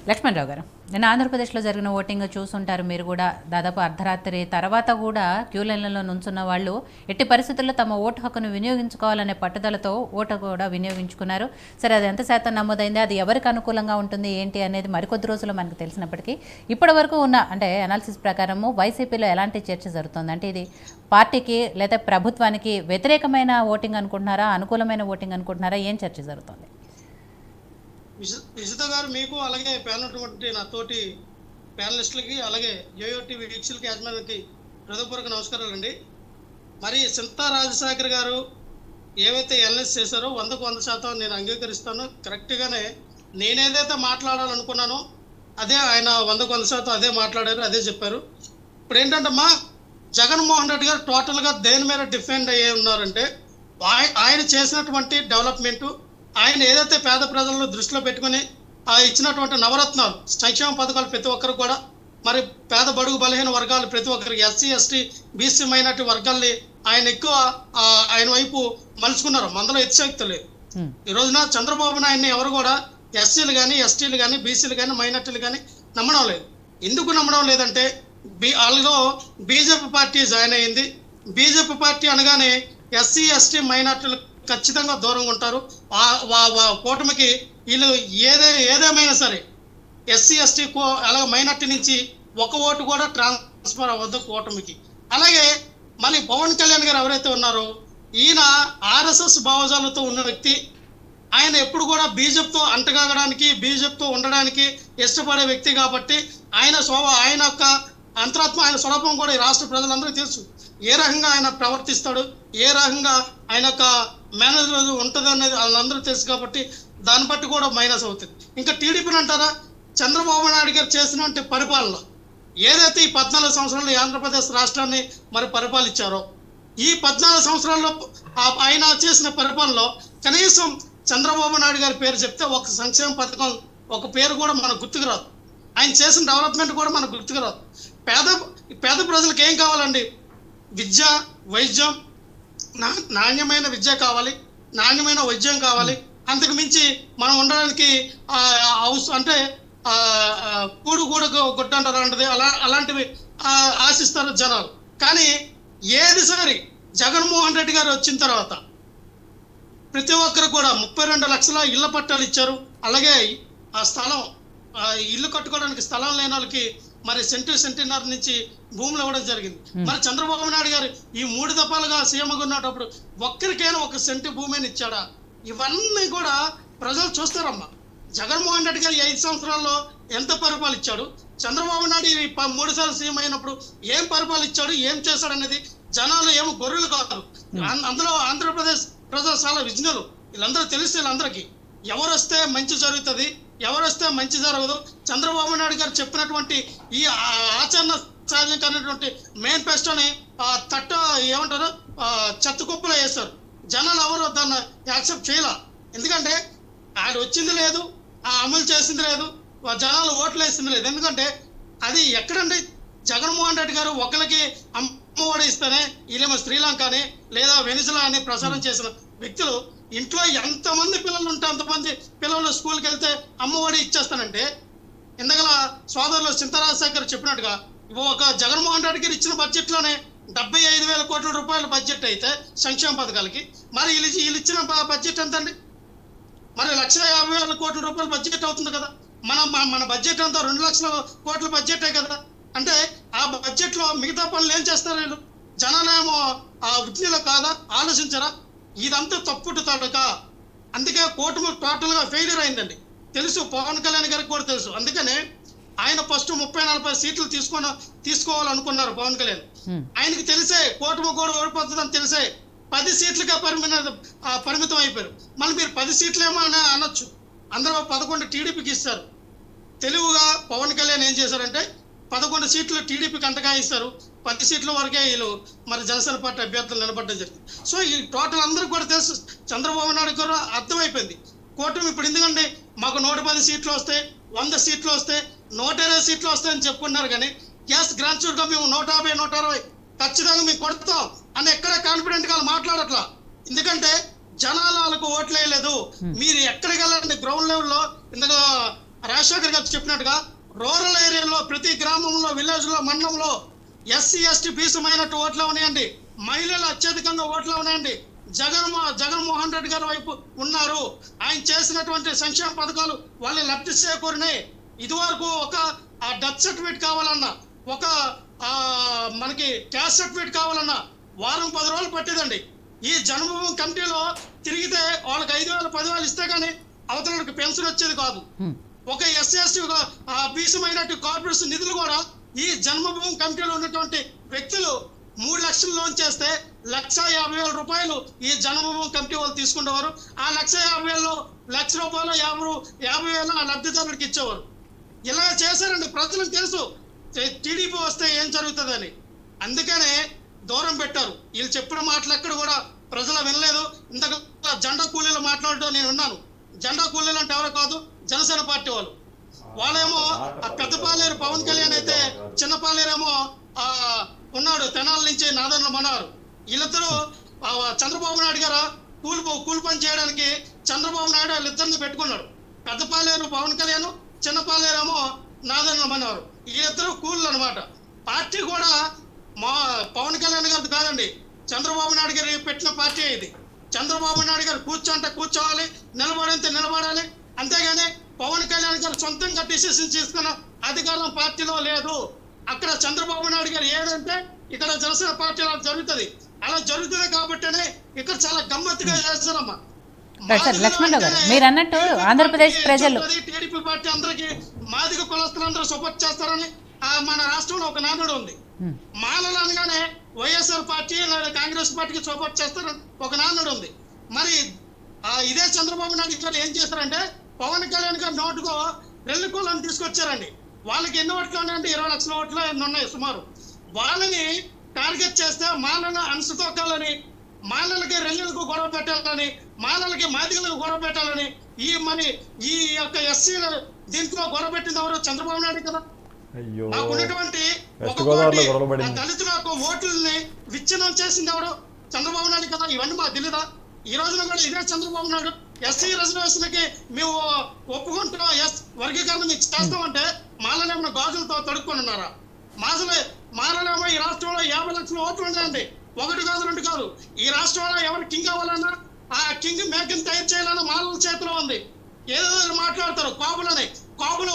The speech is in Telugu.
లక్ష్మణరావు గారు, నిన్న ఆంధ్రప్రదేశ్లో జరిగిన ఓటింగ్ చూసుంటారు మీరు కూడా. దాదాపు అర్ధరాత్రి తర్వాత కూడా క్యూ లైన్లలో నుంచున్న వాళ్ళు ఎట్టి పరిస్థితుల్లో తమ ఓటు హక్కును వినియోగించుకోవాలనే పట్టుదలతో ఓటు కూడా వినియోగించుకున్నారు. సరే, అది ఎంత శాతం నమోదైంది, అది ఎవరికి అనుకూలంగా ఉంటుంది ఏంటి అనేది మరికొద్ది రోజుల్లో మనకు తెలిసినప్పటికీ ఇప్పటి వరకు ఉన్న అంటే అనాలిసిస్ ప్రకారము వైసీపీలో ఎలాంటి చర్చ జరుగుతుంది? అంటే ఇది పార్టీకి లేదా ప్రభుత్వానికి వ్యతిరేకమైన ఓటింగ్ అనుకుంటున్నారా, అనుకూలమైన ఓటింగ్ అనుకుంటున్నారా? ఏం చర్చ జరుగుతుంది? విజిత గారు, మీకు అలాగే పేర్కొన్నటువంటి నా తోటి ప్యానలిస్టులకి అలాగే యోయో టీవీ వీక్షకులకి యాజమాన్యానికి హృదయపూర్వక నమస్కారాలండి. మరి సింతా రాజశేఖర్ గారు ఏవైతే ఎల్ఎస్ చేశారో 100% నేను అంగీకరిస్తాను. కరెక్ట్గానే నేనేదైతే మాట్లాడాలనుకున్నానో అదే ఆయన 100% అదే మాట్లాడారు, అదే చెప్పారు. ఇప్పుడు ఏంటంటమ్మా, జగన్మోహన్ రెడ్డి గారు టోటల్గా దేని మీద డిఫెండ్ అయ్యే ఉన్నారంటే ఆయన చేసినటువంటి డెవలప్మెంటు, ఆయన ఏదైతే పేద ప్రజలను దృష్టిలో పెట్టుకుని ఇచ్చినటువంటి నవరత్నాలు సంక్షేమ పథకాలు ప్రతి ఒక్కరు కూడా, మరి పేద బడుగు బలహీన వర్గాలు ప్రతి ఒక్కరికి, ఎస్సీ ఎస్టీ బీసీ మైనార్టీ వర్గాల్ని ఆయన ఎక్కువ ఆయన వైపు మలుచుకున్నారు. అందులో ఎత్తిశక్తి లేదు. ఈ రోజున చంద్రబాబు నాయుడిని ఎవరు కూడా ఎస్సీలు కానీ ఎస్టీలు కానీ బీసీలు కానీ మైనార్టీలు కానీ నమ్మడం లేదు. ఎందుకు నమ్మడం లేదంటే వాళ్ళలో బీజేపీ పార్టీ జాయిన్ అయ్యింది. బీజేపీ పార్టీ అనగానే ఎస్సీ ఎస్టీ మైనార్టీలు ఖచ్చితంగా దూరంగా ఉంటారు. కూటమికి వీళ్ళు ఏదేమైనా సరే ఎస్సీ ఎస్టీ అలాగే మైనార్టీ నుంచి ఒక ఓటు కూడా ట్రాన్స్ఫర్ అవ్వద్దు కూటమికి. అలాగే మళ్ళీ పవన్ కళ్యాణ్ గారు ఎవరైతే ఉన్నారో ఈయన ఆర్ఎస్ఎస్ భావజాలతో ఉన్న వ్యక్తి. ఆయన ఎప్పుడు కూడా బీజేపీతో అంటగాగడానికి బీజేపీతో ఉండడానికి ఇష్టపడే వ్యక్తి కాబట్టి ఆయన యొక్క అంతరాత్మ, ఆయన స్వరూపం కూడా ఈ రాష్ట్ర ప్రజలందరికీ తెలుసు. ఏ రకంగా ఆయన ప్రవర్తిస్తాడు, ఏ రకంగా ఆయన యొక్క మేనేజర్ ఉంటుంది అనేది వాళ్ళందరూ తెలుసు కాబట్టి దాన్ని బట్టి కూడా మైనస్ అవుతుంది. ఇంకా టీడీపీని అంటారా, చంద్రబాబు నాయుడు గారు చేసినటువంటి పరిపాలన ఏదైతే ఈ 14 సంవత్సరాలు ఆంధ్రప్రదేశ్ రాష్ట్రాన్ని మరి పరిపాలించారో, ఈ 14 సంవత్సరాల్లో ఆయన చేసిన పరిపాలనలో కనీసం చంద్రబాబు నాయుడు గారి పేరు చెప్తే ఒక సంక్షేమ పథకం ఒక పేరు కూడా మనకు గుర్తుకు రాదు. ఆయన చేసిన డెవలప్మెంట్ కూడా మనకు గుర్తుకు రాదు. పేద ప్రజలకు ఏం కావాలండి? విద్య, వైద్యం, నాణ్యమైన విద్య కావాలి, నాణ్యమైన వైద్యం కావాలి. అంతకు మించి మనం ఉండడానికి అంటే కూడు గుడ్డ అంటారు, అలాంటివి ఆశిస్తారు జనాలు. కానీ ఏది సరి జగన్మోహన్ రెడ్డి గారు వచ్చిన తర్వాత ప్రతి ఒక్కరు కూడా 32 లక్షల ఇళ్ల పట్టాలు ఇచ్చారు. అలాగే ఆ స్థలం ఇల్లు కట్టుకోవడానికి స్థలం లేని వాళ్ళకి మరి సెంటున్నర నుంచి భూములు ఇవ్వడం జరిగింది. మరి చంద్రబాబు నాయుడు గారు ఈ 3 దఫాలుగా సీఎంగా ఉన్నప్పుడు ఒక్కరికైనా 1 సెంటు భూమిని ఇచ్చాడా? ఇవన్నీ కూడా ప్రజలు చూస్తారమ్మా. జగన్మోహన్ రెడ్డి గారు 5 సంవత్సరాల్లో ఎంత పరిపాలించాడు, చంద్రబాబు నాయుడు 3 సార్లు సీఎం అయినప్పుడు ఏం పరిపాలించాడు, ఏం చేశాడు అనేది జనాలు ఏమో గొర్రెలు కాదు. అందులో ఆంధ్రప్రదేశ్ ప్రజలు చాలా విజ్ఞులు. వీళ్ళందరూ తెలిసి వీళ్ళందరికీ ఎవరు వస్తే మంచి జరుగుతుంది, ఎవరు వస్తే మంచి జరగదు. చంద్రబాబు నాయుడు గారు చెప్పినటువంటి ఈ ఆచరణ సాధించినటువంటి మేనిఫెస్టోని ఏమంటారు చెత్త కుప్పలో వేస్తారు. జనాలు ఎవరు దాన్ని యాక్సెప్ట్ చేయాల. ఎందుకంటే ఆయన వచ్చింది లేదు, అమలు చేసింది లేదు, జనాలు ఓట్లు వేసింది లేదు. ఎందుకంటే అది ఎక్కడండి? జగన్మోహన్ రెడ్డి గారు ఒకరికి అమ్మఒడి ఇస్తేనే వీళ్ళేమో శ్రీలంక అని లేదా వెనిజులా అని ప్రచారం చేసిన వ్యక్తులు, ఇంట్లో ఎంతమంది పిల్లలు ఉంటే అంతమంది పిల్లలు స్కూల్కి వెళ్తే అమ్మఒడి ఇచ్చేస్తానంటే, ఇందుగల సోదరులు సింతా రాజశేఖర్ చెప్పినట్టుగా ఒక జగన్మోహన్ రెడ్డి గారు ఇచ్చిన బడ్జెట్లోనే 75,000 కోట్ల రూపాయల బడ్జెట్ అయితే సంక్షేమ పథకాలకి, మరి వీళ్ళు ఇచ్చిన బడ్జెట్ ఎంతండి? మరి 1,50,000 కోట్ల రూపాయల బడ్జెట్ అవుతుంది కదా. మన బడ్జెట్ అంతా 2 లక్షల కోట్ల బడ్జెటే కదా. అంటే ఆ బడ్జెట్లో మిగతా పనులు ఏం చేస్తారు వీళ్ళు? జనాలేమో విజ్ఞులు కాదా, ఆలోచించరా? ఇదంతా తప్పుడు తడక. అందుకే కూటమి టోటల్గా ఫెయిల్యూర్ అయిందండి. తెలుసు, పవన్ కళ్యాణ్ గారికి కూడా తెలుసు. అందుకనే ఆయన ఫస్ట్ 30-40 సీట్లు తీసుకోవాలనుకున్నారు పవన్ కళ్యాణ్. ఆయనకి తెలిసే కూటమి కూడా ఓడిపోతుందని తెలిసే 10 సీట్లుగా పరిమితం అయిపోయారు. మళ్ళీ మీరు 10 సీట్లేమో అని అనొచ్చు. అందరూ 11 టీడీపీకి ఇస్తారు. తెలుగుగా పవన్ కళ్యాణ్ ఏం చేశారంటే 11 సీట్లు టీడీపీకి అంటగాయిస్తారు, 10 సీట్ల వరకే వీళ్ళు మరి జనసేన పార్టీ అభ్యర్థులు నిలబడ్డం జరిగింది. సో ఈ టోటల్ అందరికీ కూడా తెలుసు, చంద్రబాబు నాయుడు కూడా అర్థమైపోయింది కూటమి ఇప్పుడు ఎందుకంటే మాకు 110 సీట్లు వస్తాయి, 100 సీట్లు వస్తాయి, 120 సీట్లు వస్తాయని చెప్పుకున్నారు. కానీ గ్యాస్ గ్రాంచువల్గా మేము 150, 160 ఖచ్చితంగా మేము కొడతాం అని ఎక్కడ కాన్ఫిడెంట్గా మాట్లాడట్లా. ఎందుకంటే జనాలు వాళ్ళకు ఓట్లు వేయలేదు. మీరు ఎక్కడికి వెళ్ళండి గ్రౌండ్ లెవెల్లో ఇందులో రాజశేఖర్ గారు చెప్పినట్టుగా రూరల్ ఏరియాలో ప్రతి గ్రామంలో, విలేజ్లో, మండలంలో ఎస్సీ ఎస్టీ బీసమైనట్టు ఓట్లు ఉన్నాయండి. మహిళలు అత్యధికంగా ఓట్లు ఉన్నాయండి. జగన్మోహన్ రెడ్డి గారి వైపు ఉన్నారు. ఆయన చేసినటువంటి సంక్షేమ పథకాలు వాళ్ళు లబ్ధి చేకూరినాయి. ఇదివరకు ఒక డెత్ సర్టిఫికేట్ కావాలన్నా, ఒక మనకి క్యాస్ట్ సర్టిఫికేట్ కావాలన్నా వారం 10 రోజులు పట్టేదండి. ఈ జన్మభూమి కమిటీలో తిరిగితే వాళ్ళకి 5,000 10,000 ఇస్తే కానీ అవతలకి పెన్షన్ వచ్చేది కాదు. ఒక ఎస్సీ ఎస్టీ బీసమైనట్టు కార్పొరేషన్ నిధులు కూడా ఈ జన్మభూమి కమిటీలో ఉన్నటువంటి వ్యక్తులు 3 లక్షలు లోన్ చేస్తే 1,50,000 రూపాయలు ఈ జన్మభూమి కమిటీ వాళ్ళు తీసుకునేవారు. ఆ 1,50,000లో ₹1,00,000 50,000 ఆ లబ్ధిదారుడికి ఇచ్చేవారు. ఇలా చేశారండి. ప్రజలకు తెలుసు టీడీపీ వస్తే ఏం జరుగుతుందని. అందుకనే దూరం పెట్టారు. వీళ్ళు చెప్పిన మాటలు ఎక్కడ కూడా ప్రజలు వినలేదు. ఇంతకు జెండా కూలీలు మాట్లాడటం నేను విన్నాను. జెండా కూలీలు అంటే ఎవరో కాదు, జనసేన పార్టీ వాళ్ళు. వాళ్ళేమో ఆ పెద్దపాలేరు పవన్ కళ్యాణ్ అయితే, చిన్నపాలేరేమో ఉన్నాడు తెనాల నుంచి నాదన్ల మనవారు. వీళ్ళిద్దరూ చంద్రబాబు నాయుడు గారు కూలి పని చేయడానికి చంద్రబాబు నాయుడు వాళ్ళిద్దరిని పెట్టుకున్నాడు. పెద్దపాలేరు పవన్ కళ్యాణ్, చిన్నపాలేరేమో నాదన్ల మనవారు. వీళ్ళిద్దరూ కూలీలు అనమాట. పార్టీ కూడా మా పవన్ కళ్యాణ్ గారిది కాదండి, చంద్రబాబు నాయుడు గారు పెట్టిన పార్టీ ఇది. చంద్రబాబు నాయుడు గారు కూర్చోంటే కూర్చోవాలి, నిలబడంటే నిలబడాలి. అంతేగాని పవన్ కళ్యాణ్ గారు సొంతంగా డిసిషన్ తీసుకున్న అధికారం పార్టీలో లేదు. అక్కడ చంద్రబాబు నాయుడు గారు ఏదంటే ఇక్కడ జనసేన పార్టీ అలా జరుగుతుంది. అలా జరుగుతుంది కాబట్టినే ఇక్కడ చాలా గమ్మత్తుగా చేస్తారమ్మా. లక్ష్మణరావు గారు, మీరు అన్నట్టు ఆంధ్రప్రదేశ్ ప్రజలు టీడీపీ పార్టీ అందరికి మాదిగ కులస్తులందరూ సపోర్ట్ చేస్తారని మన రాష్ట్రంలో ఒక నానుడు ఉంది. మాలలు అనగానే వైఎస్ఆర్ పార్టీ లేదా కాంగ్రెస్ పార్టీకి సపోర్ట్ చేస్తారని ఒక నానుడు ఉంది. మరి ఇదే చంద్రబాబు నాయుడు గారు ఏం చేస్తారంటే పవన్ కళ్యాణ్ గారు నోటుకు రెల్లి కులాన్ని తీసుకొచ్చారండి. వాళ్ళకి ఎన్ని ఓట్లు ఉన్నాయంటే 20 లక్షల ఓట్లు ఎన్ని ఉన్నాయి సుమారు. వాళ్ళని టార్గెట్ చేస్తే మాలను అణచుతొక్కాలని, మాలలకి రెల్లులకు గొడవ పెట్టాలని, మాలలకి మాదిగలకు గొడవ పెట్టాలని ఈ యొక్క ఎస్సీల దీంట్లో గొడవ పెట్టింది ఎవరు? చంద్రబాబు నాయుడు కదా. నాకున్నటువంటి దళితులకు ఓట్లని విచ్ఛిన్నం చేసింది ఎవరు? చంద్రబాబు నాయుడు కదా. ఇవన్నీ మాకు తెలీదా? ఈ రోజున కూడా ఇదే చంద్రబాబు నాయుడు ఎస్సీ రిజర్వేషన్కి మేము ఒప్పుకుంటున్నాం, వర్గీకరణ మీకు చేస్తామంటే మాలలేమో గాజులతో తడుక్కొని ఉన్నారా? మాలలేమో ఈ రాష్ట్రంలో 50 లక్షల ఓట్లు ఉన్నాయండి. 1 కాదు 2 కాదు. ఈ రాష్ట్రంలో ఎవరు కింగ్ అవ్వాలన్నా ఆ కింగ్ మేకని తయారు చేయాలన్నా మాలల చేతిలో ఉంది. ఏదో మాట్లాడతారు కాపులని. కాపులు